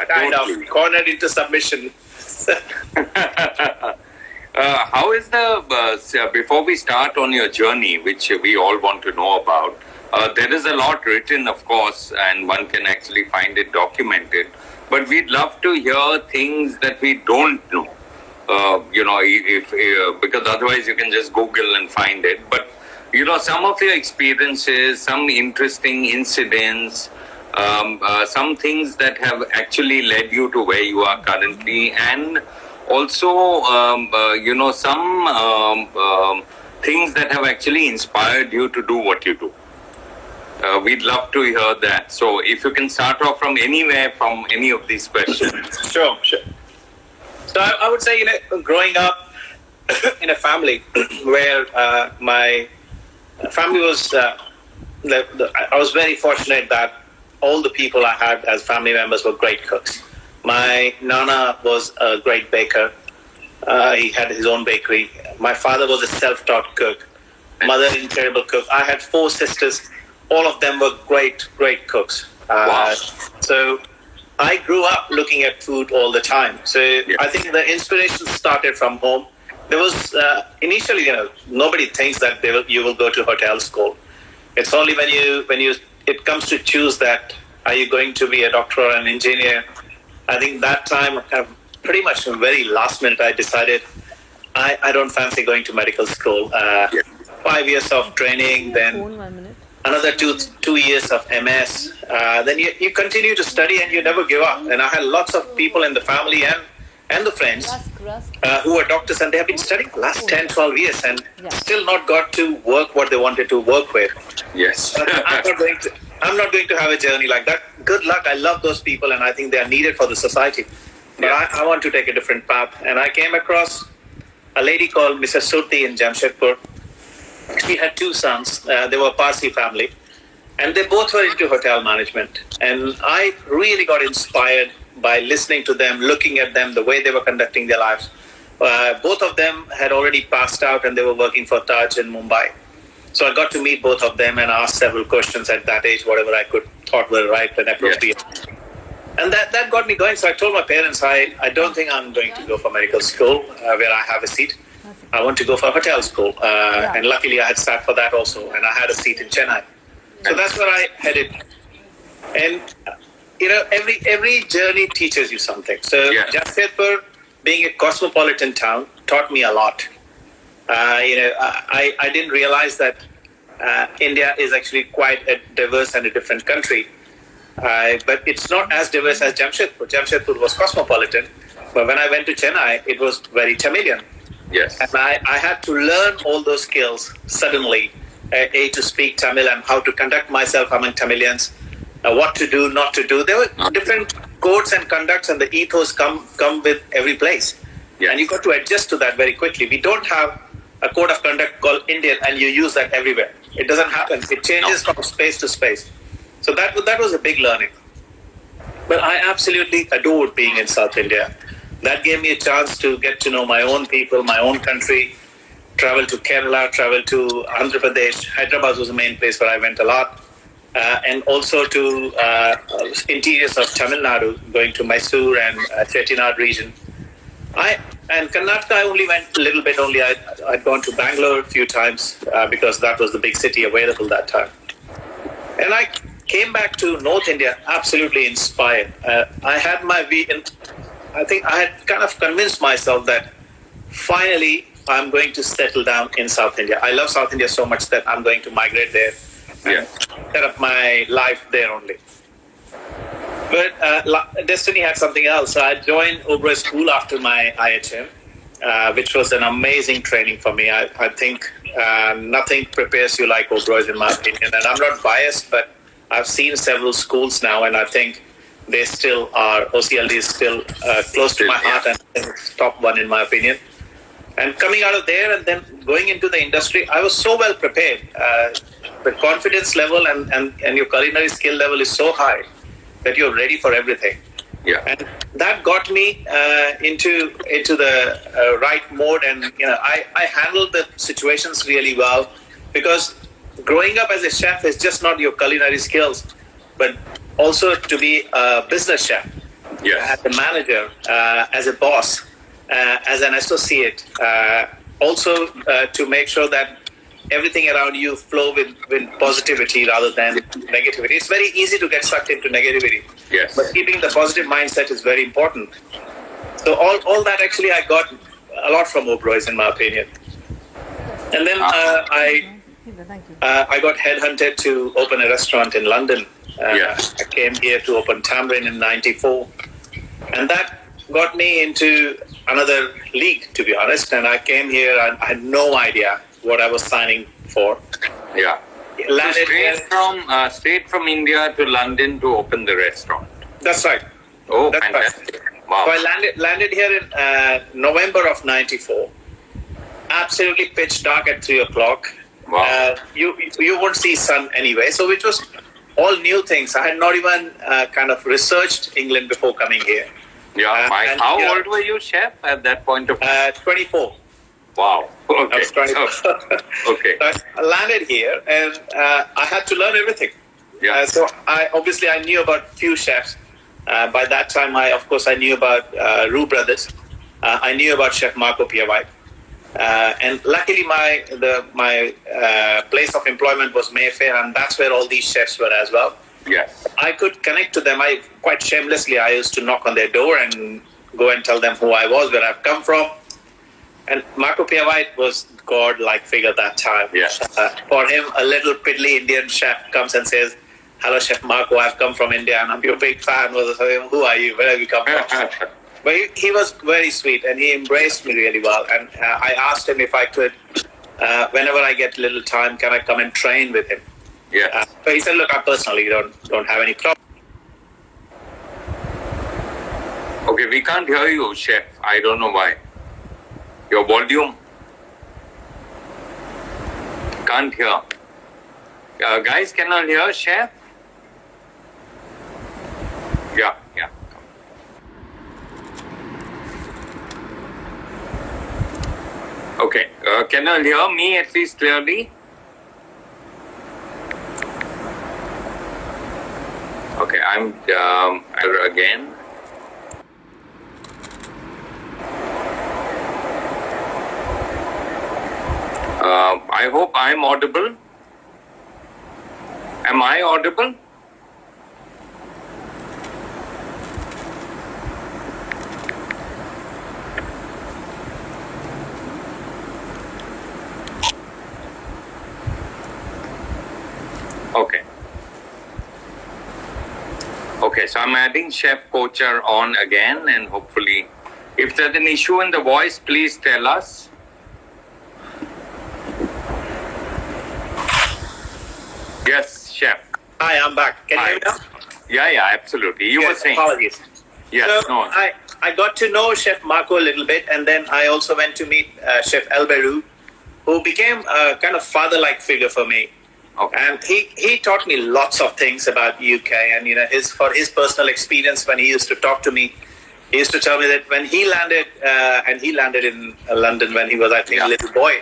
kind totally. of cornered into submission. How is before we start on your journey, which we all want to know about, there is a lot written, of course, and one can actually find it documented. But we'd love to hear things that we don't know. If because otherwise you can just Google and find it. But some of your experiences, some interesting incidents, some things that have actually led you to where you are currently, and also some things that have actually inspired you to do what you do. We'd love to hear that. So if you can start off from anywhere, from any of these questions. Sure. So I would say, growing up in a family where my family was, I was very fortunate that all the people I had as family members were great cooks. My nana was a great baker. He had his own bakery. My father was a self-taught cook. Mother, incredible cook. I had 4 sisters. All of them were great cooks. Wow. So I grew up looking at food all the time. So yeah. I think the inspiration started from home. There was initially, nobody thinks that you will go to hotel school. It's only when it comes to choose that, are you going to be a doctor or an engineer? I think that time, pretty much very last minute, I decided I don't fancy going to medical school. 5 years of training, then another two years of MS. Then you continue to study and you never give up. And I had lots of people in the family and the friends who were doctors, and they have been studying the last 10, 12 years and still not got to work what they wanted to work with. Yes. I'm not going to have a journey like that. Good luck. I love those people and I think they are needed for the society. But I want to take a different path. And I came across a lady called Mrs. Surti in Jamshedpur. She had 2 sons. They were a Parsi family. And they both were into hotel management. And I really got inspired by listening to them, looking at them, the way they were conducting their lives. Both of them had already passed out and they were working for Taj in Mumbai. So I got to meet both of them and ask several questions at that age, whatever I thought were right and appropriate. Yes. And that got me going. So I told my parents, I don't think I'm going to go for medical school where I have a seat. I want to go for hotel school. And luckily I had sat for that also. And I had a seat in Chennai. So that's where I headed. And, every journey teaches you something. So Jamshedpur, being a cosmopolitan town, taught me a lot. I didn't realize that India is actually quite a diverse and a different country. But it's not as diverse as Jamshedpur. Jamshedpur was cosmopolitan. But when I went to Chennai, it was very Tamilian. Yes. And I had to learn all those skills suddenly. To speak Tamil and how to conduct myself among Tamilians. What to do, not to do. There were different codes and conducts and the ethos come with every place. Yeah. And you got to adjust to that very quickly. We don't have a code of conduct called Indian and you use that everywhere. It doesn't happen. It changes from space to space. So that was a big learning. But I absolutely adored being in South India. That gave me a chance to get to know my own people, my own country, travel to Kerala, travel to Andhra Pradesh. Hyderabad was the main place where I went a lot. And also to interiors of Tamil Nadu, going to Mysore and Chettinad region. And Karnataka, I only went a little bit only. I'd gone to Bangalore a few times because that was the big city available that time. And I came back to North India absolutely inspired. I had I think I had kind of convinced myself that finally I'm going to settle down in South India. I love South India so much that I'm going to migrate there and set up my life there only. But destiny had something else. I joined Oberoi School after my IHM, which was an amazing training for me. I think nothing prepares you like Oberoi, in my opinion. And I'm not biased, but I've seen several schools now, and I think they still are. OCLD is still close to my heart and top one in my opinion. And coming out of there and then going into the industry, I was so well prepared. The confidence level and your culinary skill level is so high that you're ready for everything. Yeah. And that got me into the right mode. And I handled the situations really well, because growing up as a chef is just not your culinary skills, but also to be a business chef. Yes. as a manager, as a boss, as an associate, also to make sure that everything around you flow with positivity rather than negativity. It's very easy to get sucked into negativity. Yes. But keeping the positive mindset is very important. So all that actually I got a lot from Oberoi, in my opinion. And then I got headhunted to open a restaurant in London. Yes. I came here to open Tamrin in '94, and that got me into another league, to be honest. And I came here and I had no idea what I was signing for. Yeah. Landed So straight from India to London to open the restaurant. That's right. Oh, That's fantastic! right. Wow. So I landed here in November of '94. Absolutely pitch dark at 3:00. Wow. You won't see sun anyway. So it was all new things. I had not even kind of researched England before coming here. Yeah. How old were you, chef, at that point of time? 24. Wow. Okay. I was 24. Okay. So I landed here and I had to learn everything. Yeah. So I knew about few chefs. By that time, I knew about Roux Brothers. I knew about Chef Marco Piavai. And luckily, my place of employment was Mayfair, and that's where all these chefs were as well. Yes. I could connect to them. Quite shamelessly, I used to knock on their door and go and tell them who I was, where I've come from. And Marco Piavai was God-like figure that time. Yes. For him, a little piddly Indian chef comes and says, "Hello, Chef Marco, I've come from India and I'm your big fan." Who are you? Where have you come from? But he was very sweet and he embraced me really well. And I asked him if I could, whenever I get a little time, can I come and train with him? Yes. So he said, "Look, I personally don't have any problem." Okay, we can't hear you, chef. I don't know why. Your volume. Can't hear. Guys, can I hear, chef? Yeah. Okay. Can you hear me at least clearly? Okay, I'm again. I hope I'm audible. Am I audible? Okay. Okay, so I'm adding Chef Kochhar on again, and hopefully, if there's an issue in the voice, please tell us. Yes, Chef. Hi, I'm back. Can you hear me now? Yeah, absolutely. You were saying. Apologies. Yes, So no. I got to know Chef Marco a little bit, and then I also went to meet Chef Elberu, who became a kind of father-like figure for me. Okay. And he taught me lots of things about UK, and his personal experience when he used to talk to me, he used to tell me that when he landed, and he landed in London when he was, I think, a little boy.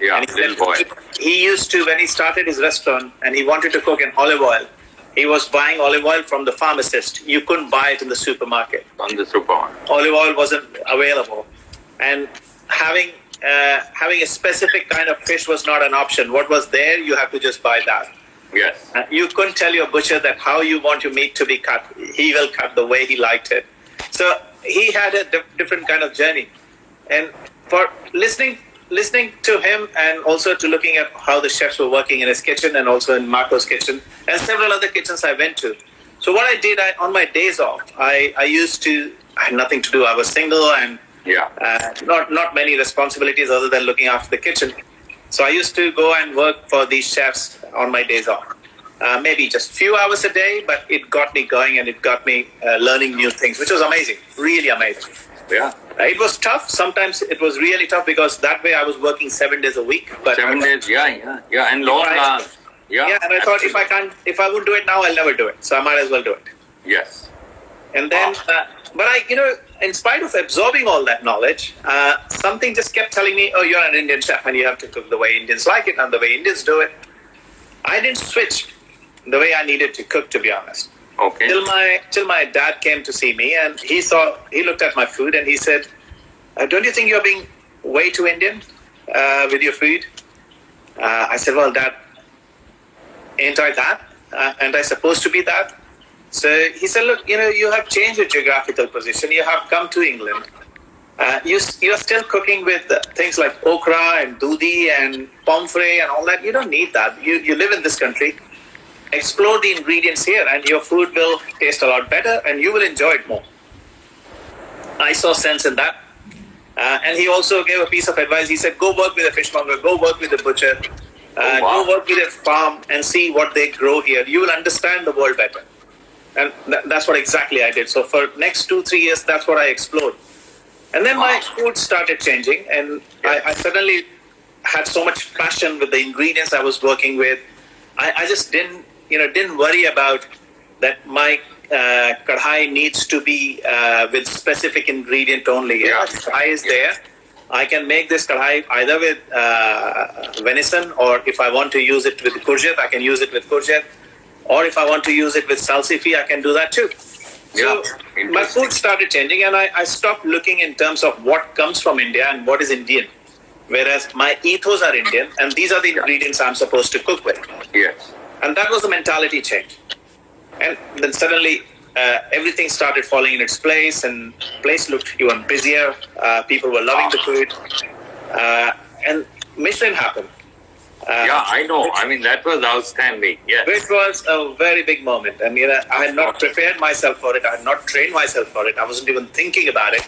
Yeah, And little boy. He used to, when he started his restaurant and he wanted to cook in olive oil, he was buying olive oil from the pharmacist. You couldn't buy it in the supermarket. On the supermarket. Olive oil wasn't available. And having a specific kind of fish was not an option. What was there, you have to just buy that. Yes. You couldn't tell your butcher that how you want your meat to be cut. He will cut the way he liked it. So he had a different kind of journey. And for listening to him and also to looking at how the chefs were working in his kitchen and also in Marco's kitchen and several other kitchens I went to. So what I did, on my days off, I had nothing to do. I was single and not many responsibilities other than looking after the kitchen. So I used to go and work for these chefs on my days off. Maybe just few hours a day, but it got me going and it got me learning new things, which was amazing, really amazing. Yeah. It was tough. Sometimes it was really tough because that way I was working 7 days a week. But 7 days, yeah, and long hours. Yeah, and I thought if I wouldn't do it now, I'll never do it. So I might as well do it. Yes. And then, but in spite of absorbing all that knowledge, something just kept telling me, "Oh, you're an Indian chef, and you have to cook the way Indians like it and the way Indians do it." I didn't switch the way I needed to cook, to be honest. Okay. Till my dad came to see me, and he looked at my food and he said, "Don't you think you're being way too Indian with your food?" I said, "Well, Dad, ain't I that? And I supposed to be that?" So he said, "Look, you have changed your geographical position. You have come to England. You're still cooking with things like okra and dudi and pomfrey and all that. You don't need that. You live in this country. Explore the ingredients here, and your food will taste a lot better, and you will enjoy it more." I saw sense in that. And he also gave a piece of advice. He said, "Go work with a fishmonger, go work with a butcher, go work with a farm and see what they grow here. You will understand the world better." And that's what exactly I did. So for next 2-3 years, that's what I explored. And then my food started changing, and I suddenly had so much passion with the ingredients I was working with. I just didn't worry about that my kadhai needs to be with specific ingredient only. Kadhai is there. I can make this kadhai either with venison, or if I want to use it with courgette, I can use it with courgette. Or if I want to use it with salsifi, I can do that too. So my food started changing, and I stopped looking in terms of what comes from India and what is Indian. Whereas my ethos are Indian, and these are the ingredients I'm supposed to cook with. Yes. And that was the mentality change. And then suddenly everything started falling in its place, and place looked even busier. People were loving the food. And Michelin happened. I know. I mean, that was outstanding. Yes. It was a very big moment. And I had not prepared myself for it. I had not trained myself for it. I wasn't even thinking about it.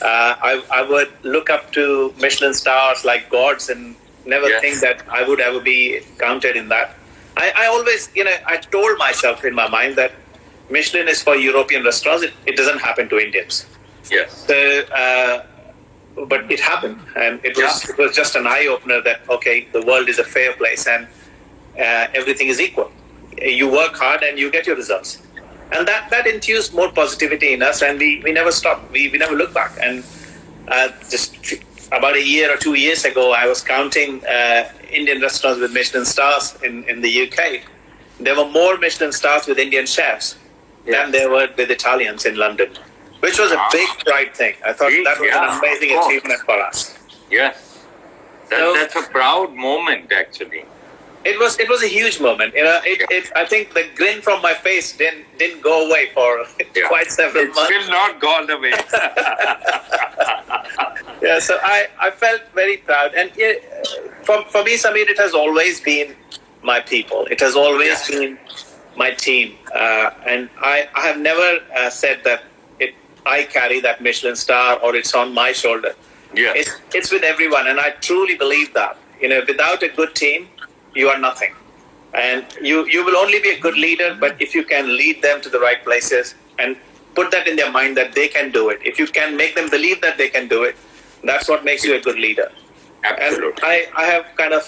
I would look up to Michelin stars like gods and never think that I would ever be counted in that. I always, I told myself in my mind that Michelin is for European restaurants. It doesn't happen to Indians. Yes. So, but it happened, and it was just an eye opener that okay, the world is a fair place, and everything is equal. You work hard and you get your results, and that infused more positivity in us, and we never stopped. We never looked back. And just about a year or 2 years ago, I was counting Indian restaurants with Michelin stars in the UK. There were more Michelin stars with Indian chefs than there were with Italians in London, which was a big pride thing. I thought that was an amazing achievement for us. Yes, that's a proud moment, actually. It was a huge moment. I think the grin from my face didn't go away for quite several months. It's still not gone away. So I felt very proud. And for me, Samir, it has always been my people. It has always been my team. And I have never said that I carry that Michelin star or it's on my shoulder. It's with everyone. And I truly believe that. Without a good team, you are nothing. And you will only be a good leader, but if you can lead them to the right places and put that in their mind that they can do it, if you can make them believe that they can do it, that's what makes you a good leader. Absolutely. And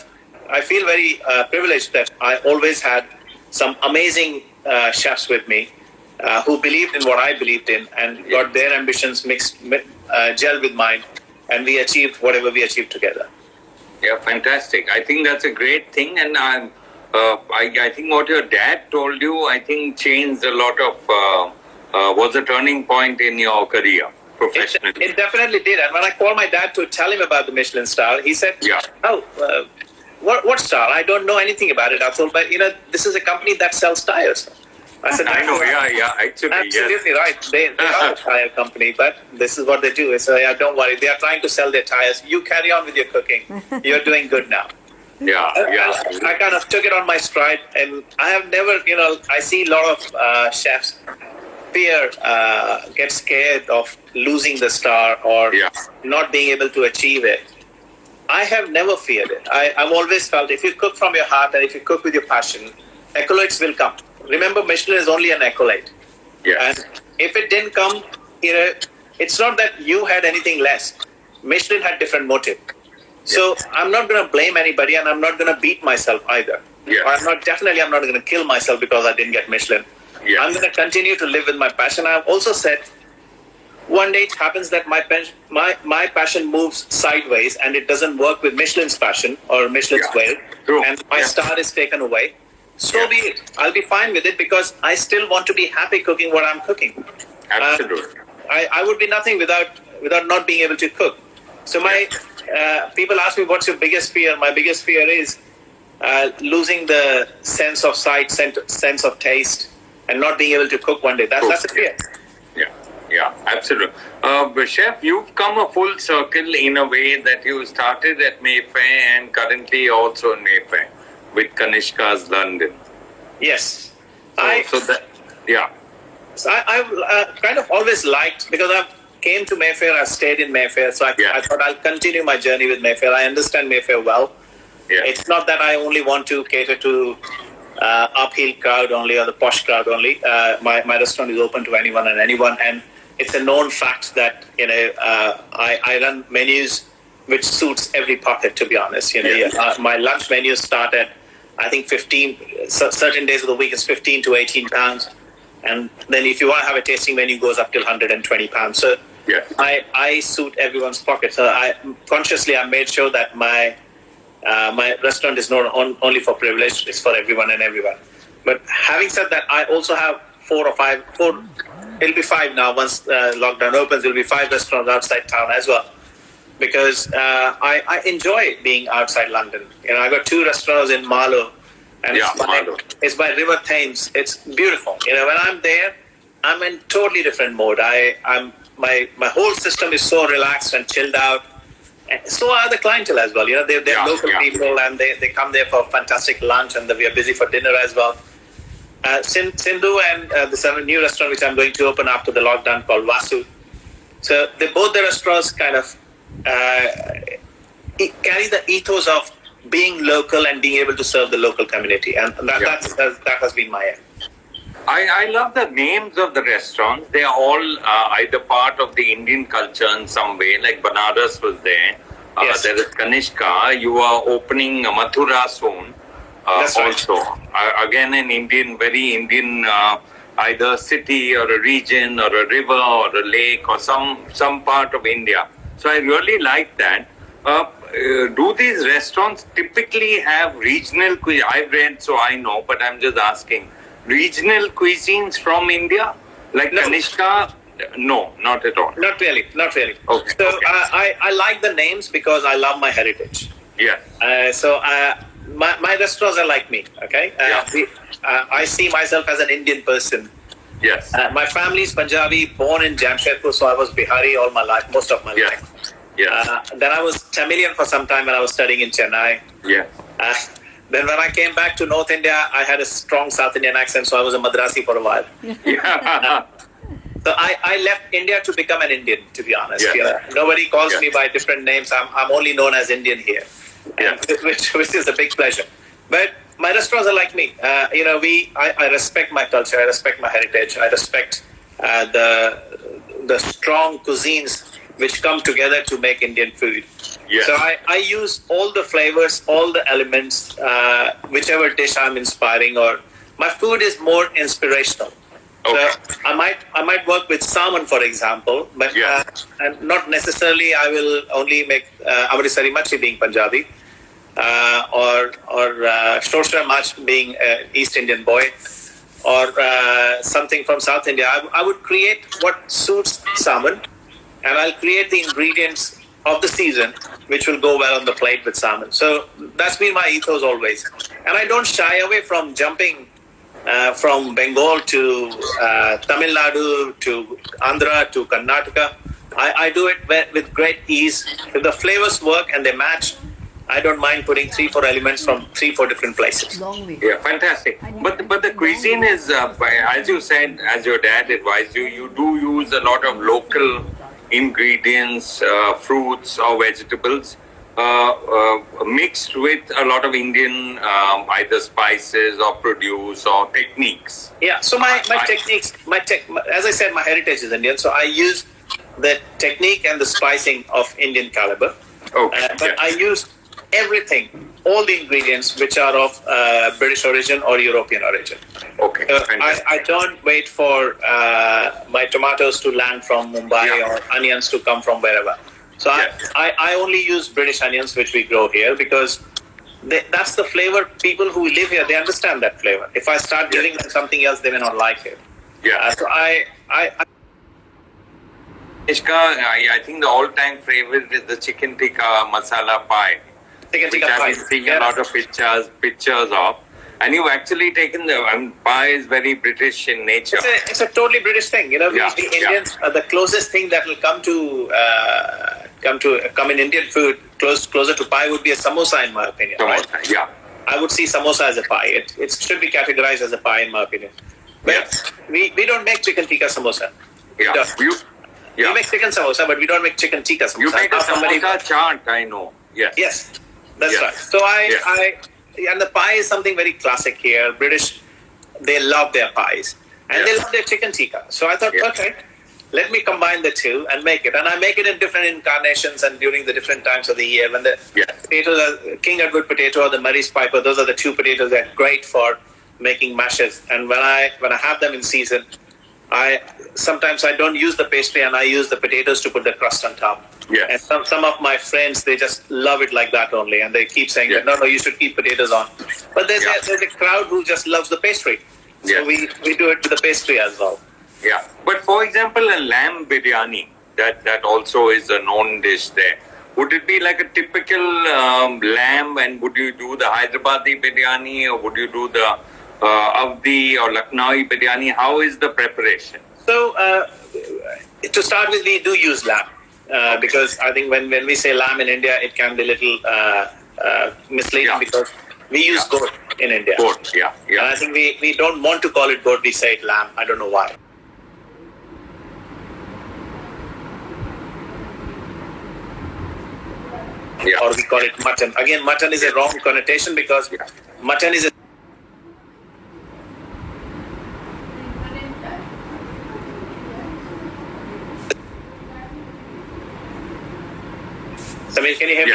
I feel very privileged that I always had some amazing chefs with me who believed in what I believed in and got their ambitions gel with mine, and we achieved whatever we achieved together. Yeah, fantastic. I think that's a great thing, and I think what your dad told you, I think changed a lot of, was a turning point in your career professionally. It definitely did. And when I called my dad to tell him about the Michelin star, he said, what star? I don't know anything about it, Atul, but this is a company that sells tires. I said, I know, actually, absolutely right. They are a tire company, but this is what they do. So don't worry. They are trying to sell their tires. You carry on with your cooking. You're doing good now. I kind of took it on my stride, and I have never, I see a lot of chefs get scared of losing the star or not being able to achieve it. I have never feared it. I've always felt if you cook from your heart and if you cook with your passion, accolades will come. Remember, Michelin is only an accolade. And if it didn't come, it's not that you had anything less. Michelin had different motive. So I'm not going to blame anybody, and I'm not going to beat myself either. I'm not going to kill myself because I didn't get Michelin. I'm going to continue to live with my passion. I've also said, one day it happens that my passion moves sideways and it doesn't work with Michelin's passion or Michelin's way, and my star is taken away. so Yeah. be it. I'll be fine with it because I still want to be happy cooking what I'm cooking. Absolutely. I would be nothing without not being able to cook. So my people ask me, what's your biggest fear? My biggest fear is losing the sense of sight, sense of taste, and not being able to cook one day. That's a fear. Yeah, absolutely. But Chef, you've come a full circle in a way that you started at Mayfair and currently also in Mayfair with Kanishka's London. Yes. So I kind of always liked, because I came to Mayfair, I stayed in Mayfair, so I thought I'll continue my journey with Mayfair. I understand Mayfair well. Yeah. It's not that I only want to cater to uphill crowd only or the posh crowd only. My restaurant is open to anyone, and it's a known fact that I run menus which suits every pocket. To be honest, my lunch menus start at I think 15. Certain days of the week is 15 to 18 pounds, and then if you want to have a tasting menu, goes up till 120 pounds. So I suit everyone's pocket. So I made sure that my restaurant is not only for privileged; it's for everyone and everyone. But having said that, I also have four. It'll be 5 now. Once lockdown opens, it'll be 5 restaurants outside town as well. Because I enjoy being outside London. I got 2 restaurants in Marlow, and it's by River Thames. It's beautiful. When I'm there, I'm in totally different mode. My whole system is so relaxed and chilled out. So are the clientele as well. They're local people, and they come there for fantastic lunch, and we are busy for dinner as well. Sindhu and the new restaurant which I'm going to open after the lockdown called Vasu. So both the restaurants kind of carry the ethos of being local and being able to serve the local community, and that has been my aim. I love the names of the restaurants. They are all either part of the Indian culture in some way, like Banaras was there. Yes. There is Kanishka. You are opening Mathura soon. That's right. Also, again an Indian, very Indian, either city or a region or a river or a lake or some part of India. So I really like that. Do these restaurants typically have regional cuisine? I've read, so I know, but I'm just asking. Regional cuisines from India? Like No. Kanishka? No, not at all. Not really. Okay. So I like the names because I love my heritage. Yeah. So my restaurants are like me. Okay. I see myself as an Indian person. Yes. My family is Punjabi, born in Jamshedpur, so I was Bihari all my life, most of my life. Yes. Then I was Tamilian for some time when I was studying in Chennai. Yeah. Then when I came back to North India, I had a strong South Indian accent, so I was a Madrasi for a while. Yeah. So I left India to become an Indian, to be honest. Yeah. Nobody calls me by different names. I'm only known as Indian here, which is a big pleasure. But my restaurants are like me. I respect my culture. I respect my heritage. I respect the strong cuisines which come together to make Indian food. Yes. So I use all the flavors, all the elements, whichever dish I'm inspiring, or my food is more inspirational. Okay. So I might work with salmon, for example, but and not necessarily I will only make Amritsari Machi being Punjabi, or Shorsha Mach being East Indian boy, or something from South India. I would create what suits salmon, and I'll create the ingredients of the season which will go well on the plate with salmon. So that's been my ethos always, and I don't shy away from jumping from Bengal to Tamil Nadu to Andhra to Karnataka. I do it with great ease. If the flavors work and they match, I don't mind putting 3-4 elements from 3-4 different places. Yeah, fantastic. But the cuisine is, as you said, as your dad advised you, you do use a lot of local ingredients, fruits or vegetables, mixed with a lot of Indian either spices or produce or techniques. Yeah, so my techniques, as I said, my heritage is Indian, so I use the technique and the spicing of Indian caliber. Okay. But I use everything, all the ingredients which are of British origin or European origin. Okay. I don't wait for my tomatoes to land from Mumbai or onions to come from wherever. So I only use British onions which we grow here, because that's the flavor. People who live here, they understand that flavor. If I start giving them something else, they may not like it. So I Ishka, I think the all-time favorite is the chicken tikka masala pie, chicken which tikka I've pie. been seeing a lot of pictures of. And you've actually taken pie is very British in nature. It's a totally British thing. You know, we Indians, the closest thing that will come in Indian food closer to pie would be a samosa, in my opinion. Samosa, right? yeah. I would see samosa as a pie. It should be categorized as a pie, in my opinion. But we don't make chicken tikka samosa. We make chicken samosa, but we don't make chicken tikka samosa. You make a samosa chaat, I know. Yes, that's right. So and the pie is something very classic here. British, they love their pies. And they love their chicken tikka. So I thought, okay, let me combine the two and make it. And I make it in different incarnations and during the different times of the year. When the potatoes are King Edward potato or the Murray's Piper, those are the two potatoes that are great for making mashes. And when I have them in season, sometimes I don't use the pastry and I use the potatoes to put the crust on top. And some of my friends, they just love it like that only, and they keep saying, no, you should keep potatoes on. But there's a crowd who just loves the pastry. So we do it with the pastry as well. But for example, a lamb biryani, that also is a known dish there. Would it be like a typical lamb, and would you do the Hyderabadi biryani, or would you do the Avdi or Lucknowi biryani? How is the preparation? So to start with, we do use lamb. Because I think when we say lamb in India, it can be a little misleading because we use goat in India. Goat, And I think we don't want to call it goat, we say it lamb. I don't know why. Or we call it mutton. Again, mutton is a wrong connotation because mutton is a Samir, can you hear me?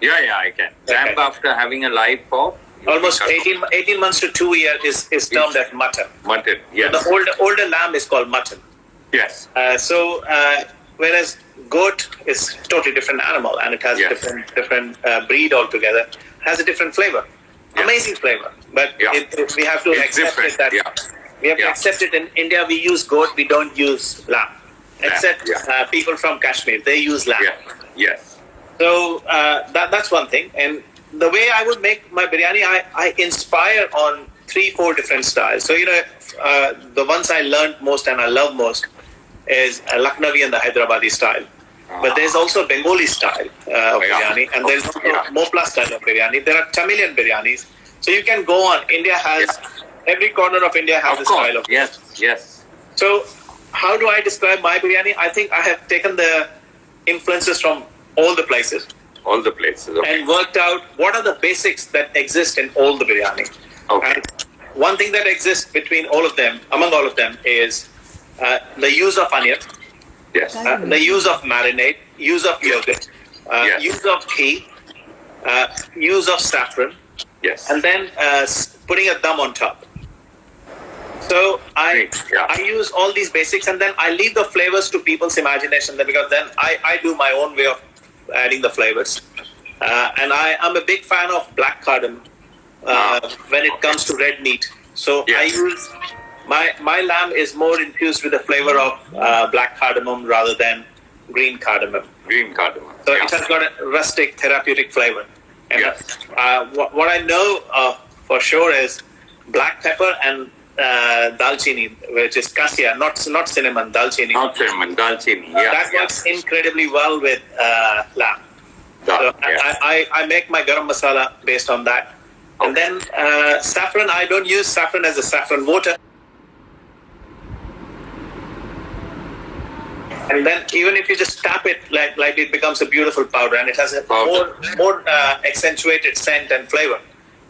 Yeah, I can. Lamb after having a life for almost 18 months to 2 years is termed as mutton. Mutton, yes. So the older lamb is called mutton. Yes. Whereas goat is totally different animal and it has different breed altogether, has a different flavor, amazing flavor. But we have to accept it that we have to accept it. In India, we use goat, we don't use lamb. Except people from Kashmir, they use lamb. Yes. So that's one thing. And the way I would make my biryani, I inspire on 3-4 different styles. So, the ones I learned most and I love most is Lucknowi and the Hyderabadi style. But there's also Bengali style of biryani, and there's also Mopla style of biryani. There are Tamilian biryanis. So you can go on. Every corner of India has a style of biryani. Yes. So how do I describe my biryani? I think I have taken the influences from all the places. And worked out what are the basics that exist in all the biryani. And one thing that exists among all of them, is the use of onion, the use of marinade, use of yogurt, use of ghee, use of saffron, and then putting a dum on top. So I use all these basics, and then I leave the flavors to people's imagination, because then I do my own way of adding the flavors. And I'm a big fan of black cardamom when it comes to red meat. So I use my lamb is more infused with the flavor of black cardamom rather than green cardamom. So it has got a rustic, therapeutic flavor. And what I know for sure is black pepper and dalchini, which is cassia, not cinnamon, dalchini. That works incredibly well with lamb. So I make my garam masala based on that. And then saffron, I don't use saffron as a saffron water. And then even if you just tap it, like it becomes a beautiful powder, and it has a more accentuated scent and flavor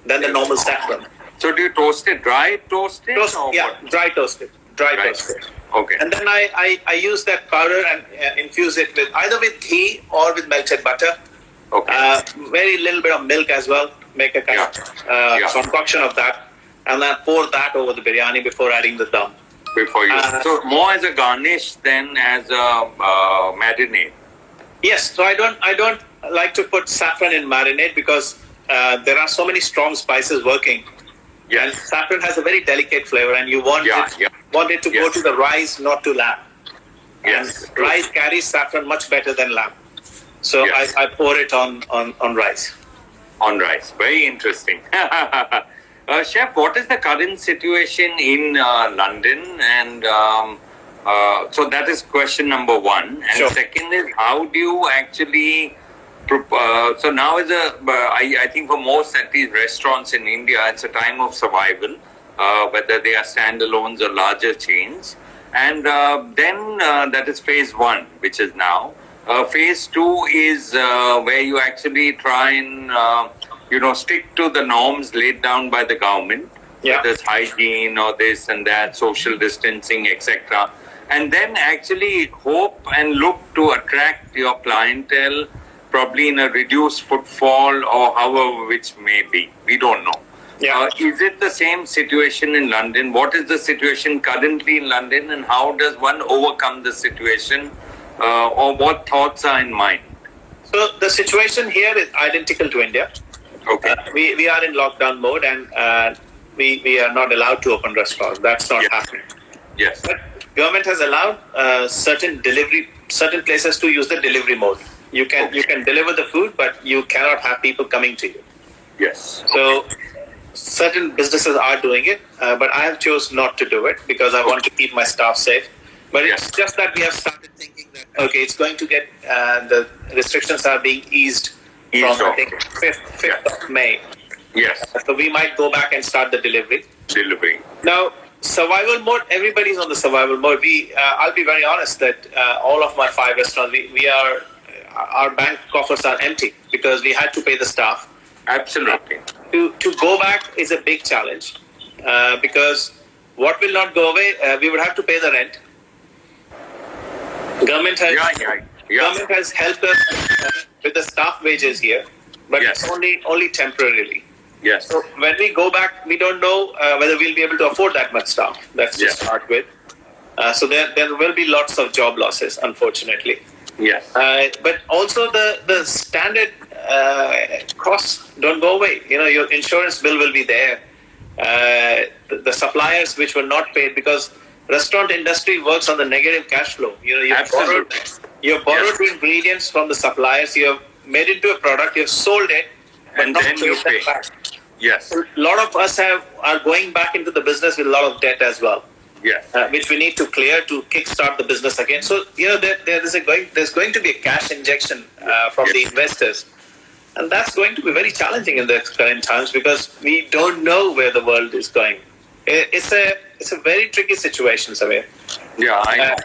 than the normal saffron. So do you toast it, dry toasted? Dry toasted. Okay. And then I use that powder and infuse it either with ghee or with melted butter. Very little bit of milk as well. Make a kind of concoction of that, and then pour that over the biryani before adding the dum. So more as a garnish than as a marinade. Yes. So I don't like to put saffron in marinade because there are so many strong spices working. And Yes. saffron has a very delicate flavor, and you want it to go Yes. to the rice, not to lamb. Yes. And rice carries saffron much better than lamb. So Yes. I pour it on rice. On rice. Very interesting. Chef, what is the current situation in London? And so that is question number one. And Sure. second is, how do you actually... so now is I think for most at least restaurants in India, it's a time of survival, whether they are standalones or larger chains. And then that is phase one, which is now. Phase two is where you actually try and stick to the norms laid down by the government, whether it's hygiene or this and that, social distancing, etc. And then actually hope and look to attract your clientele, probably in a reduced footfall or however which may be. We don't know. Is it the same situation in London? What is the situation currently in London, and how does one overcome the situation, or what thoughts are in mind? So the situation here is identical to India. Okay. We are in lockdown mode, and we are not allowed to open restaurants. That's not happening. Yes. But government has allowed certain places to use the delivery mode. You can deliver the food, but you cannot have people coming to you. Yes. So certain businesses are doing it, but I have chosen not to do it because I want to keep my staff safe. But it's just that we have started thinking that it's going to get the restrictions are being eased from I think 5th of May. Yes. So we might go back and start the delivery. Now, survival mode, everybody's on the survival mode. I'll be very honest that all of my 5 restaurants, our bank coffers are empty because we had to pay the staff. Absolutely. To go back is a big challenge because what will not go away, we would have to pay the rent. Government has helped us with the staff wages here, but it's only temporarily. Yes. So when we go back, we don't know whether we'll be able to afford that much staff. That's to start with. So there will be lots of job losses, unfortunately. Yes. But also the standard costs don't go away. Your insurance bill will be there. The suppliers which were not paid, because restaurant industry works on the negative cash flow. You borrowed the ingredients from the suppliers. You have made it into a product. You have sold it, but and not then you pay. back. Yes. A lot of us are going back into the business with a lot of debt as well. Yes. Which we need to clear to kickstart the business again. So there's going to be a cash injection from the investors, and that's going to be very challenging in the current times because we don't know where the world is going. It's a very tricky situation, Samir. Yeah, I know.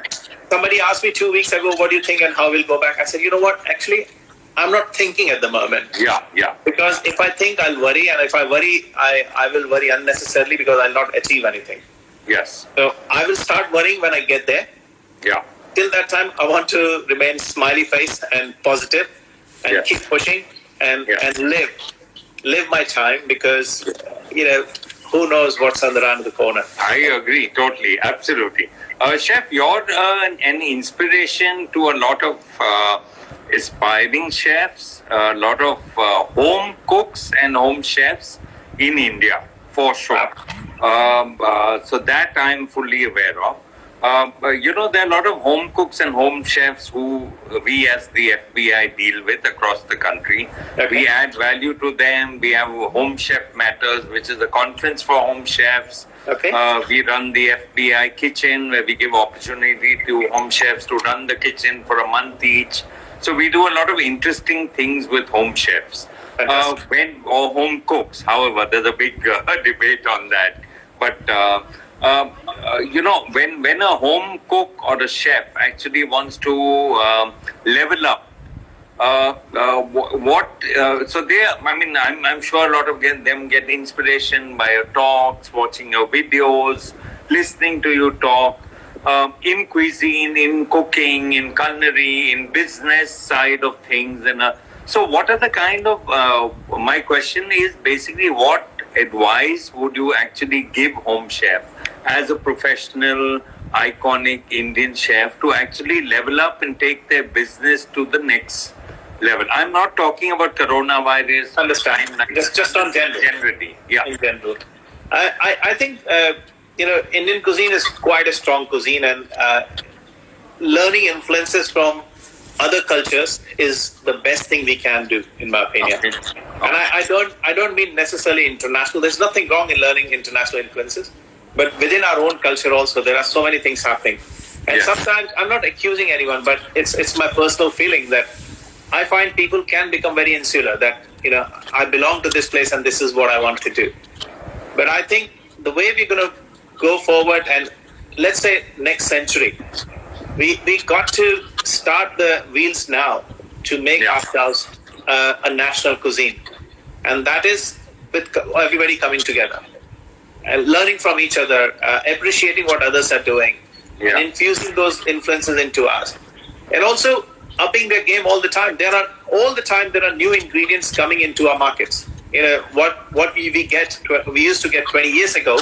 Somebody asked me 2 weeks ago, what do you think and how we'll go back? I said, you know what? Actually, I'm not thinking at the moment. Yeah. Because if I think, I'll worry, and if I worry, I will worry unnecessarily because I'll not achieve anything. Yes. So I will start worrying when I get there. Yeah. Till that time, I want to remain smiley face and positive and keep pushing and live my time because, who knows what's around the corner. I agree totally. Absolutely. Chef, you're an inspiration to a lot of aspiring chefs, a lot of home cooks and home chefs in India, for sure. So that I'm fully aware of. There are a lot of home cooks and home chefs who we as the FBI deal with across the country. Okay. We add value to them. We have Home Chef Matters, which is a conference for home chefs. Okay. We run the FBI Kitchen, where we give opportunity to home chefs to run the kitchen for a month each. So we do a lot of interesting things with home chefs. Or home cooks. However, there's a big debate on that. But when a home cook or a chef actually wants to level up, I'm sure a lot of them get inspiration by your talks, watching your videos, listening to you talk, in cuisine, in cooking, in culinary, in business side of things. And so what are the kind of, my question is basically what advice would you actually give home chef as a professional, iconic Indian chef to actually level up and take their business to the next level. I'm not talking about coronavirus. Understand? Just on generally. Yeah. In general, I think Indian cuisine is quite a strong cuisine, and learning influences from other cultures is the best thing we can do, in my opinion. Okay. And I don't mean necessarily international. There's nothing wrong in learning international influences, but within our own culture also, there are so many things happening. And sometimes I'm not accusing anyone, but it's my personal feeling that I find people can become very insular. That I belong to this place and this is what I want to do. But I think the way we're going to go forward, and let's say next century, we got to start the wheels now to make ourselves a national cuisine, and that is with everybody coming together and learning from each other, appreciating what others are doing, and infusing those influences into us, and also upping their game all the time. There are new ingredients coming into our markets. What we used to get 20 years ago.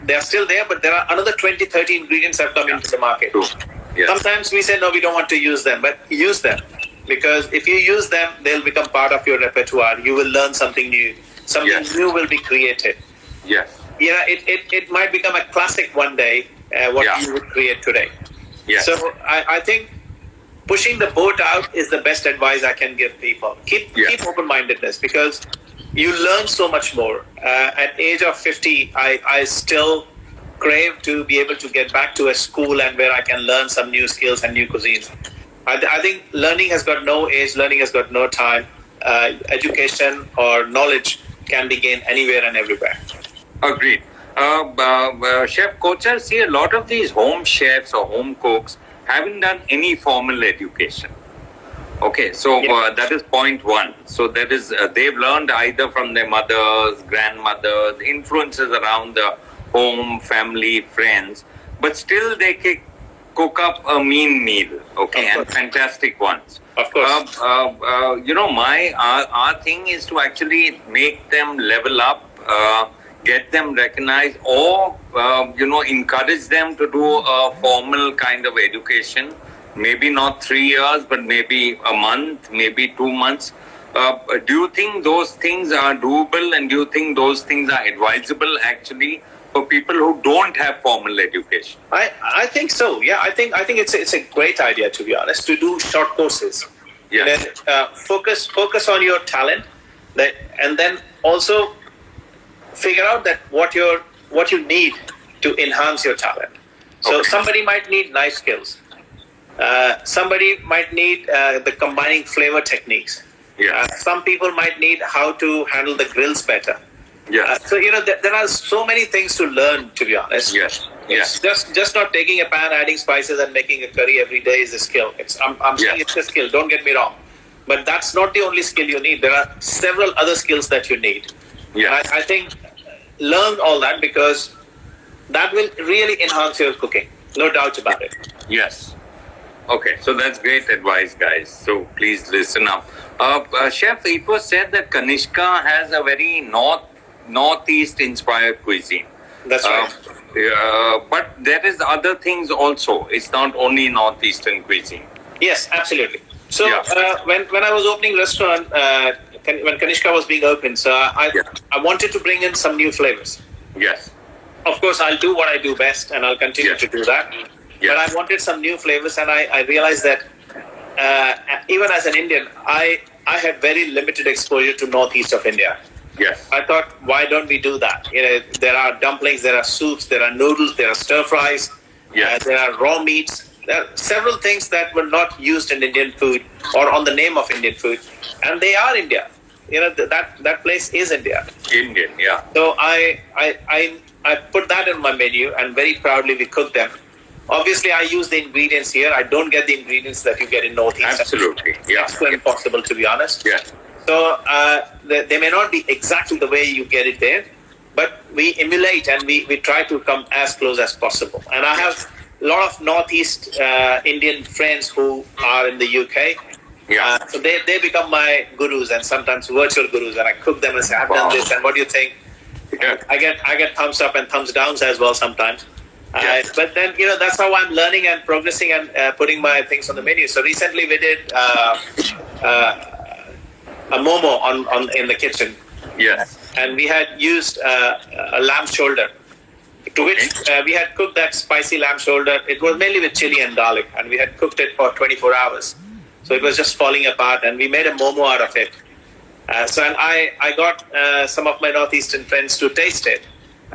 They are still there, but there are another 20, 30 ingredients have come into the market. Sometimes we say, no, we don't want to use them, but use them. Because if you use them, they'll become part of your repertoire. You will learn something new. Something new will be created. It might become a classic one day, what you would create today. So I think pushing the boat out is the best advice I can give people. Keep open-mindedness, because you learn so much more. At age of 50, I still crave to be able to get back to a school and where I can learn some new skills and new cuisines. I think learning has got no age, learning has got no time. Education or knowledge can be gained anywhere and everywhere. Agreed. Chef Kochhar, see, a lot of these home chefs or home cooks haven't done any formal education. Okay, so that is point one. So that is they've learned either from their mothers, grandmothers, influences around the home, family, friends, but still they cook up a mean meal, okay, and fantastic ones. Of course. Our thing is to actually make them level up, get them recognized, or encourage them to do a formal kind of education. Maybe not 3 years, but maybe a month, maybe 2 months. Do you think those things are doable, and do you think those things are advisable actually for people who don't have formal education? I think so. Yeah, I think it's a great idea, to be honest, to do short courses. Focus on your talent, and then also figure out that what you need to enhance your talent. So somebody might need knife skills. Somebody might need the combining flavor techniques. Some people might need how to handle the grills better. So there are so many things to learn, to be honest. It's just not taking a pan, adding spices, and making a curry every day is a skill. I'm saying it's a skill. Don't get me wrong, but that's not the only skill you need. There are several other skills that you need. I think learn all that, because that will really enhance your cooking. No doubt about it. Okay, so that's great advice, guys. So please listen up. Chef, it was said that Kanishka has a very northeast inspired cuisine. That's right. But there is other things also. It's not only northeastern cuisine. Yes, absolutely. So when I was opening restaurant, when Kanishka was being opened, so I wanted to bring in some new flavors. Of course, I'll do what I do best, and I'll continue to do that. But I wanted some new flavors, and I realized that even as an Indian, I had very limited exposure to northeast of India. I thought, why don't we do that? There are dumplings, there are soups, there are noodles, there are stir fries, there are raw meats. There are several things that were not used in Indian food or on the name of Indian food, and they are India. That place is India. So I put that in my menu, and very proudly we cook them. Obviously, I use the ingredients here. I don't get the ingredients that you get in Northeast. Absolutely. It's impossible, to be honest. So they may not be exactly the way you get it there, but we emulate, and we try to come as close as possible. And I have a lot of Northeast Indian friends who are in the UK. So they become my gurus, and sometimes virtual gurus, and I cook them and say, I've done this, and what do you think? I get thumbs up and thumbs downs as well sometimes. But then, that's how I'm learning and progressing and putting my things on the menu. So recently we did a momo on in the kitchen. Yes. And we had used a lamb shoulder, to which we had cooked that spicy lamb shoulder. It was mainly with chili and garlic, and we had cooked it for 24 hours. So it was just falling apart, and we made a momo out of it. And I got some of my Northeastern friends to taste it,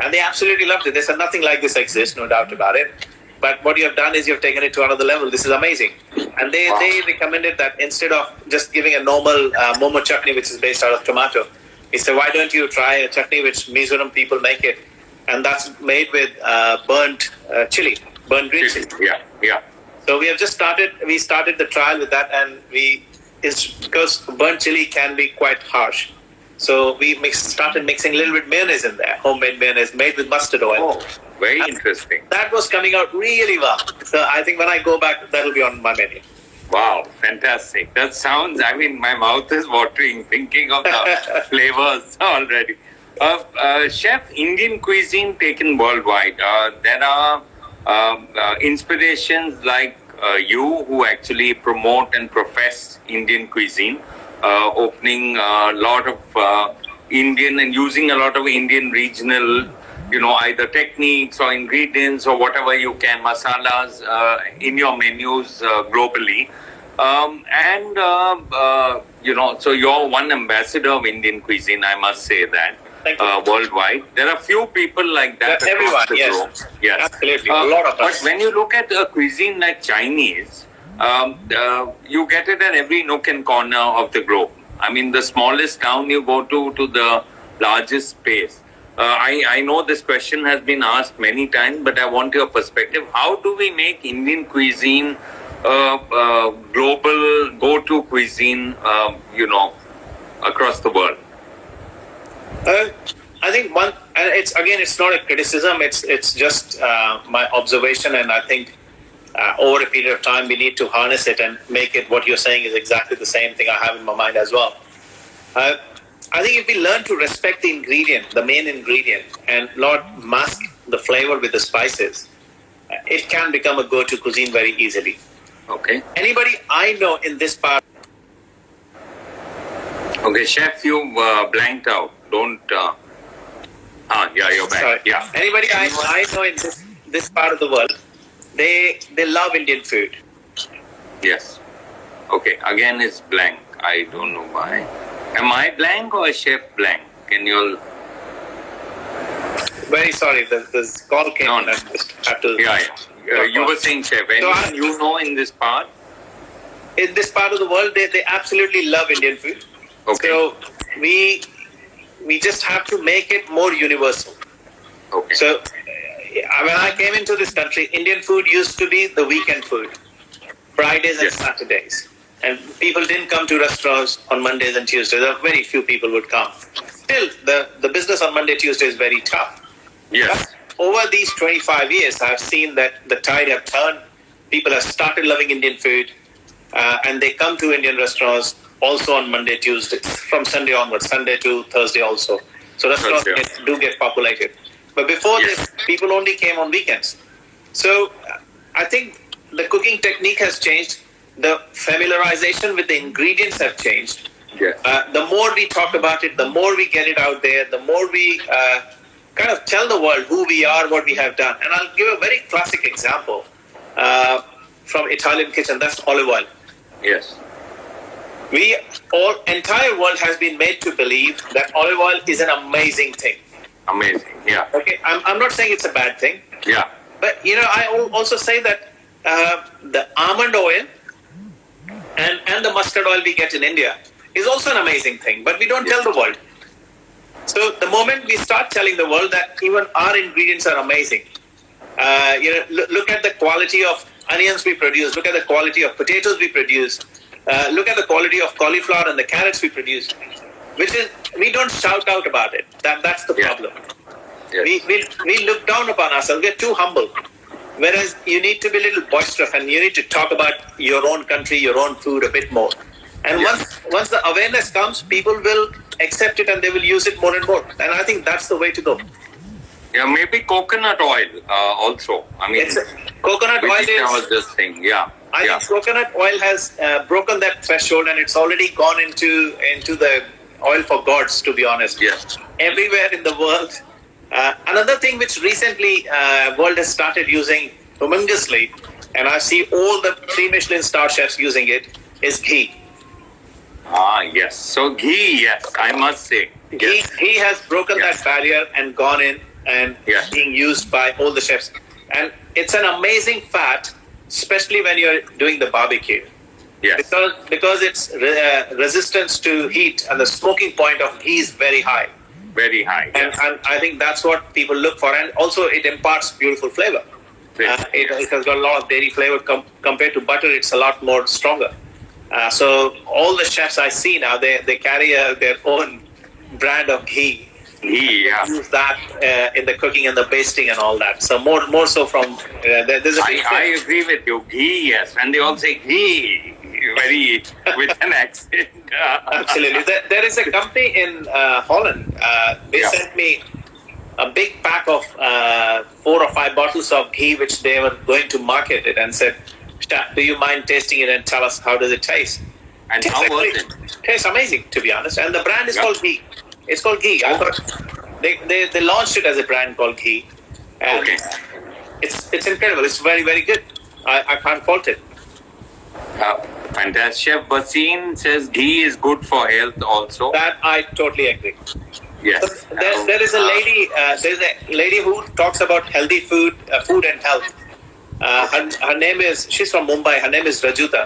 and they absolutely loved it. They said nothing like this exists, no doubt about it. But what you have done is you've taken it to another level. This is amazing. And they recommended that instead of just giving a normal momo chutney, which is based out of tomato, he said, why don't you try a chutney which Mizoram people make it? And that's made with burnt chili, burnt green chili. Yeah. So we started the trial with that, and because burnt chili can be quite harsh. So we started mixing a little bit mayonnaise in there, homemade mayonnaise made with mustard oil. Oh, very interesting. That was coming out really well. So I think when I go back, that'll be on my menu. Wow, fantastic. That sounds, my mouth is watering thinking of the flavors already. Chef, Indian cuisine taken worldwide. There are inspirations like you who actually promote and profess Indian cuisine, opening a lot of Indian and using a lot of Indian regional, either techniques or ingredients or whatever you can, masalas in your menus globally. So you're one ambassador of Indian cuisine, I must say that. Worldwide. There are few people like that across the globe. Yes. Absolutely. A lot of us. But when you look at a cuisine like Chinese, you get it at every nook and corner of the globe. The smallest town you go to the largest space. I know this question has been asked many times, but I want your perspective. How do we make Indian cuisine global go-to cuisine, across the world? I think and it's not a criticism. It's just my observation, and I think over a period of time we need to harness it and make it. What you're saying is exactly the same thing I have in my mind as well. I think if we learn to respect the ingredient, the main ingredient, and not mask the flavor with the spices, it can become a go-to cuisine very easily. Okay. Anybody I know in this part. Okay, Chef, you blanked out. Don't. You're back. Sorry. Yeah. Anybody I know in this part of the world, they love Indian food. Yes. Okay. Again, it's blank. I don't know why. Am I blank or Chef blank? Can you? Very sorry. This call came. No. Yeah. You were saying, Chef. Anyone in this part? In this part of the world, they absolutely love Indian food. Okay. So we just have to make it more universal. Okay. So when I came into this country, Indian food used to be the weekend food, Fridays and Saturdays. And people didn't come to restaurants on Mondays and Tuesdays. Very few people would come. Still, the business on Monday, Tuesday is very tough. Yes. But over these 25 years, I've seen that the tide have turned. People have started loving Indian food, and they come to Indian restaurants also on Monday, Tuesday, from Sunday onwards, Sunday to Thursday also. So restaurants do get populated. But before this, people only came on weekends. So I think the cooking technique has changed. The familiarization with the ingredients have changed. The more we talk about it, the more we get it out there, the more we kind of tell the world who we are, what we have done. And I'll give a very classic example from Italian kitchen. That's olive oil. Yes. Entire world has been made to believe that olive oil is an amazing thing. Amazing, yeah. Okay, I'm not saying it's a bad thing. Yeah. But, I also say that the almond oil and the mustard oil we get in India is also an amazing thing, but we don't tell the world. So the moment we start telling the world that even our ingredients are amazing, look at the quality of onions we produce, look at the quality of potatoes we produce, look at the quality of cauliflower and the carrots we produce, we don't shout out about it. That's the problem. Yes. We look down upon ourselves. We're too humble. Whereas you need to be a little boisterous and you need to talk about your own country, your own food a bit more. And once the awareness comes, people will accept it and they will use it more and more. And I think that's the way to go. Yeah, maybe coconut oil also. I mean, Coconut oil which I was is. just saying. Yeah. I Yeah. think coconut oil has broken that threshold, and it's already gone into the oil for gods. To be honest, Yes. everywhere in the world. Another thing which recently world has started using humongously, and I see all the 3 Michelin star chefs using it, is ghee. Ah, yes. So ghee, yes, I must say. Yes. Ghee has broken Yes. that barrier and gone in and Yes. being used by all the chefs. And it's an amazing fat, especially when you're doing the barbecue. Yes. Because its resistance to heat and the smoking point of ghee is very high. Very high. And, Yes. and I think that's what people look for. And also it imparts beautiful flavor. It has got a lot of dairy flavor compared to butter. It's a lot more stronger. So all the chefs I see now, they carry their own brand of ghee. Ghee, yeah. Use that in the cooking and the basting and all that. So more so from there's a big I agree with you. Ghee, yes. And they all say ghee very with an accent. Absolutely. There is a company in Holland. They Yeah. sent me a big pack of 4 or 5 bottles of ghee, which they were going to market it, and said, "Chef, do you mind tasting it and tell us how does it taste?" And how was it? Tastes amazing, to be honest. And the brand is Yeah. called ghee. It's called ghee. I thought they launched it as a brand called ghee. And Okay. it's incredible. It's very, very good. I can't fault it. Fantastic. Chef Basin says ghee is good for health also. That I totally agree. Yes. There is a lady. There's a lady who talks about healthy food and health. Her name is. She's from Mumbai. Her name is Rajuta.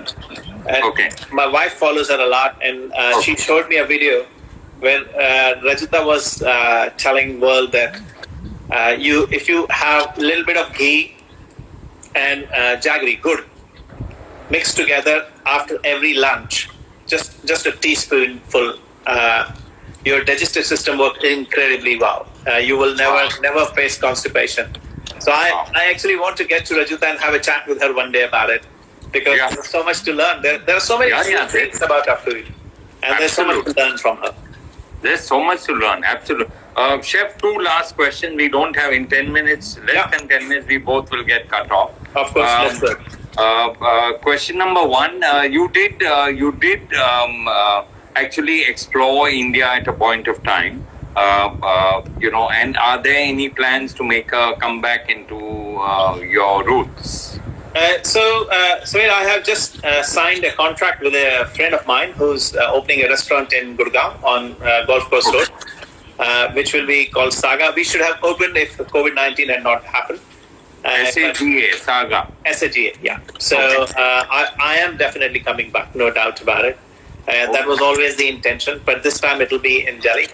And Okay. my wife follows her a lot, and she showed me a video when Rajuta was telling world that if you have a little bit of ghee and jaggery, good, mixed together after every lunch, just a teaspoonful. Your digestive system works incredibly well. You will never face constipation. So I actually want to get to Rajuta and have a chat with her one day about it, because Yeah. there's so much to learn. There are so many things about our food, and there's so much to learn from her. There's so much to learn. Absolutely. Chef, 2 last questions. We don't have in 10 minutes, less than 10 minutes, we both will get cut off. Of course, let's go. Question number 1, you did actually explore India at a point of time, and are there any plans to make a comeback into your roots? So I have just signed a contract with a friend of mine who's opening a restaurant in Gurgaon on Golf Course Road, which will be called Saga. We should have opened if COVID-19 had not happened. SAGA, Saga. SAGA, yeah. So I am definitely coming back, no doubt about it. That was always the intention, but this time it will be in Delhi.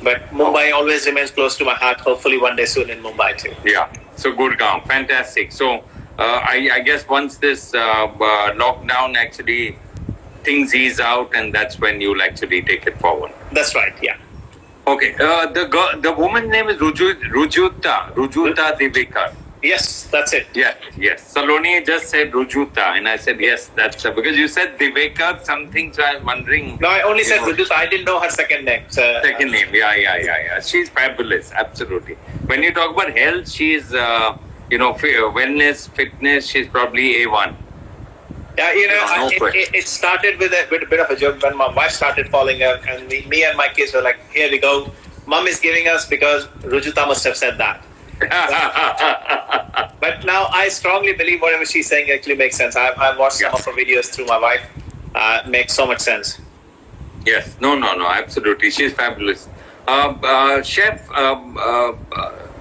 But Mumbai always remains close to my heart. Hopefully one day soon in Mumbai too. Yeah, so Gurgaon, fantastic. So I guess once this lockdown actually things ease out, and that's when you'll actually take it forward. That's right, yeah. Okay, the woman's name is Rujuta Divekar. Yes, that's it. Yes. Saloni just said Rujuta, and I said yes. That's because you said Divekar something, so I was wondering. No, I only said Rujuta. I didn't know her second name. So, second name, yeah. She's fabulous, absolutely. When you talk about health, she's wellness, fitness. She's probably A1. Yeah, it started with a bit of a joke when my wife started following her, and me and my kids were like, "Here we go. Mom is giving us because Rujuta must have said that." But now I strongly believe whatever she's saying actually makes sense. I've watched some of her videos through my wife. Makes so much sense. Yes, no, absolutely. She's fabulous. Chef,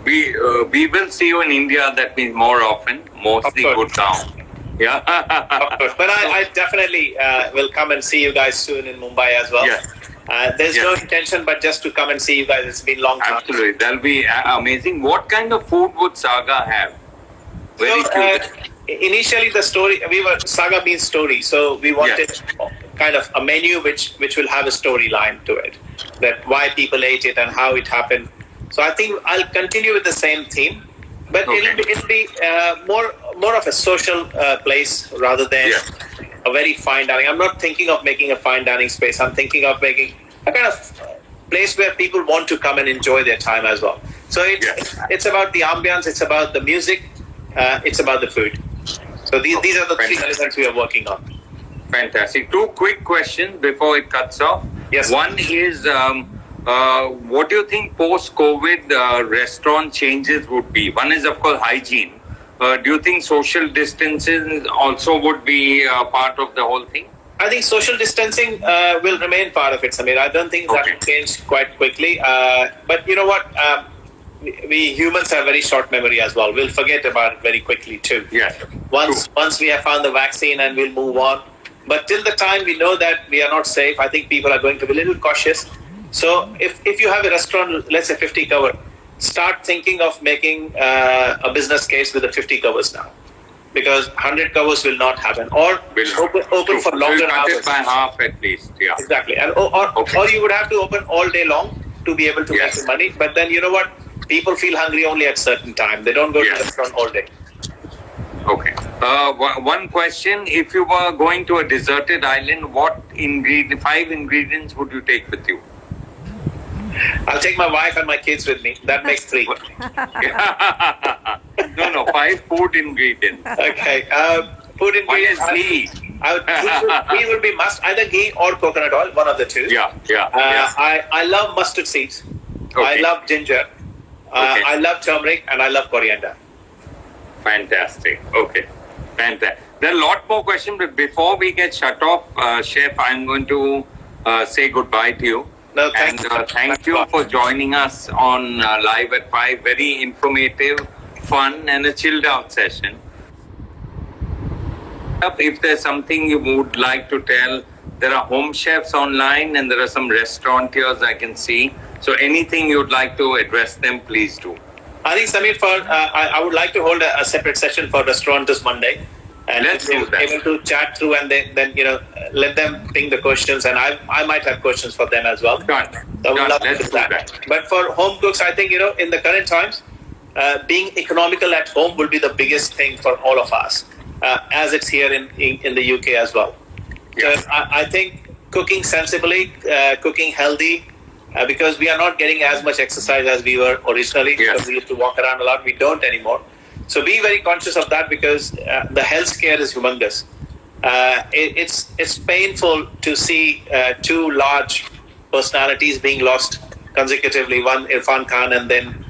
we will see you in India. That means more often, mostly Gurgaon. Yeah. Of course. But I definitely will come and see you guys soon in Mumbai as well. Yes. There's no intention but just to come and see you guys. It's been a long time. Absolutely. That'll be amazing. What kind of food would Saga have? Initially the story, Saga means story. So we wanted kind of a menu which will have a storyline to it. That why people ate it and how it happened. So I think I'll continue with the same theme. But it'll be more of a social place rather than a very fine dining. I'm not thinking of making a fine dining space. I'm thinking of making a kind of place where people want to come and enjoy their time as well. So it's about the ambience, it's about the music, it's about the food. So these are the three elements we are working on. Fantastic. Two quick questions before it cuts off. Yes. One is, what do you think post-COVID restaurant changes would be? One is, of course, hygiene. Do you think social distancing also would be part of the whole thing? I think social distancing will remain part of it, Samir. I don't think that will change quite quickly. But you know what? We humans have very short memory as well. We'll forget about it very quickly too. Yes. Once we have found the vaccine and we'll move on. But till the time we know that we are not safe, I think people are going to be a little cautious. So if you have a restaurant, let's say 50 cover, start thinking of making a business case with the 50 covers now. Because 100 covers will not happen, or open for longer hours. Cut it by half at least, yeah. Exactly, and or you would have to open all day long to be able to make the money. But then you know what? People feel hungry only at certain time. They don't go to the restaurant all day. Okay. One question: if you were going to a deserted island, what 5 ingredients would you take with you? I'll take my wife and my kids with me. That makes 3. No, 5 food ingredients. Okay. Food ingredients. Ghee would be must, either ghee or coconut oil, one of the two. Yeah. I love mustard seeds. I love ginger. I love turmeric, and I love coriander. Fantastic. Okay. Fantastic. There are a lot more questions, but before we get shut off, Chef, I'm going to say goodbye to you. No, thank you for joining us on Live at 5. Very informative, fun, and a chilled out session. If there's something you would like to tell, there are home chefs online and there are some restaurateurs I can see. So anything you'd like to address them, please do. I think, Samir, I would like to hold a separate session for restaurateurs Monday. And let's do that. Able to chat through and then let them think the questions, and I might have questions for them as well. Done. So let's do that. But for home cooks, I think in the current times, being economical at home will be the biggest thing for all of us, as it's here in the UK as well. Yes. So I think cooking sensibly, cooking healthy, because we are not getting as much exercise as we were originally. Yes. Because we used to walk around a lot. We don't anymore. So be very conscious of that, because the health scare is humongous. It's painful to see 2 large personalities being lost consecutively. One Irfan Khan and then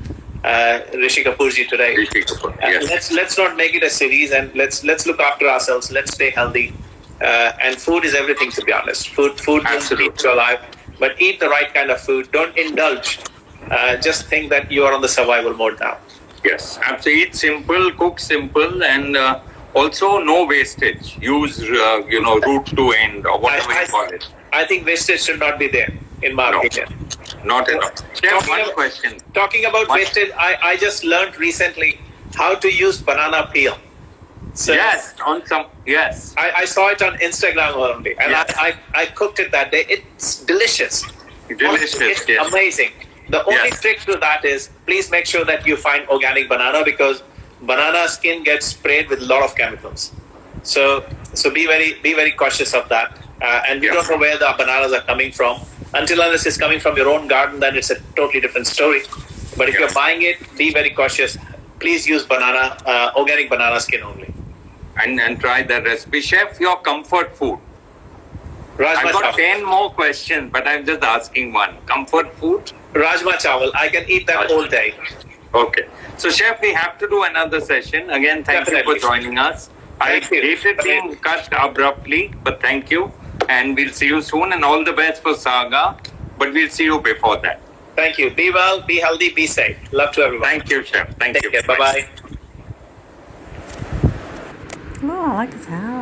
Rishi Kapoorji today. Rishi Kapoor, yes. Let's not make it a series, and let's look after ourselves. Let's stay healthy. And food is everything, to be honest. Food will keep you alive, but eat the right kind of food. Don't indulge. Just think that you are on the survival mode now. Yes, absolutely. Eat simple, cook simple, and also no wastage. Use, root to end or whatever you call it. I think wastage should not be there, in my opinion. Not at all. Chef, one question. Talking about wastage, I just learned recently how to use banana peel. So yes. I saw it on Instagram only, and I cooked it that day. It's delicious. It's amazing. The only trick to that is, please make sure that you find organic banana, because banana skin gets sprayed with a lot of chemicals. So be very cautious of that. And we don't know where the bananas are coming from. Until unless it's coming from your own garden, then it's a totally different story. But if you're buying it, be very cautious. Please use organic banana skin only. And try the recipe. Chef, your comfort food. I've got 10 more questions, but I'm just asking one. Comfort food? Rajma chawal. I can eat that all day. Okay. So, Chef, we have to do another session. Again, thank you for joining us. I hated being cut abruptly, but thank you. And we'll see you soon. And all the best for Saga. But we'll see you before that. Thank you. Be well, be healthy, be safe. Love to everyone. Thank you, Chef. Thank you. Take care. Bye-bye. Oh, I like his hat.